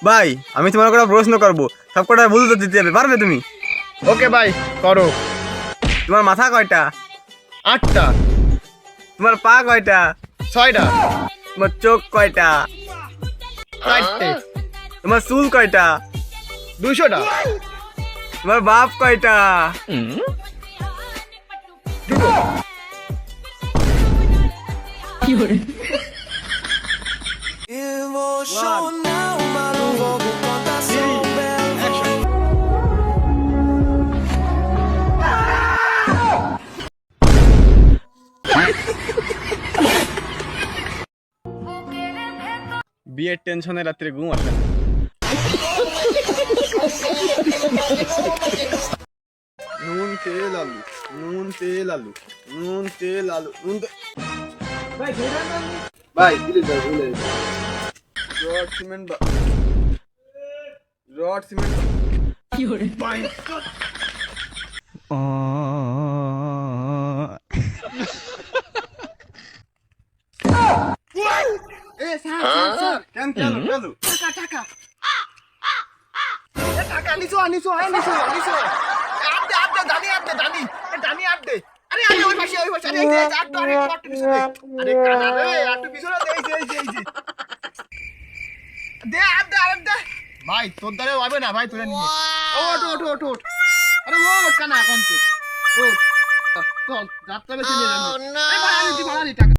ভাই আমি তোমার কটা প্রশ্ন করবো, সব কটা ভুল উত্তর দিতে হবে, পারবে তুমি? ওকে ভাই, করো। তোমার মাথা কয়টা? 8টা। তোমার পা কয়টা? 6টা। তোমার চোখ কয়টা? 4টে। তোমার চুল কয়টা? 200টা। তোমার বাপ কয়টা? বিয়ের টেনশনে রাত্রে ঘুম আসে না। নুন তেল আলু, নুন তেল আলু, নুন তেল আলু, ভাই রড সিমেন্ট রড সিমেন্ট কেন কেন কেন টাকা নিছো নিছো নিছো নিছো। আড্ডে আড্ডে দানি আড্ডে দানি দানি আড্ডে। আরে আরে ওই পাশে আরে এই যে আড্ডে আরে কত পিছনে। আরে কানা রে আড্ডে পিছনে দে এই যে দে আড্ডে আড্ডে। ভাই তোর দ্বারা হবে না ভাই, তুই নিয়ে ওঠ ওঠ ওঠ ওঠ। আরে ওঠ কানা কোন তুই? ও চল যাত্রা বেশি নিয়ে যাবো। এই ভাই আনি টাকা।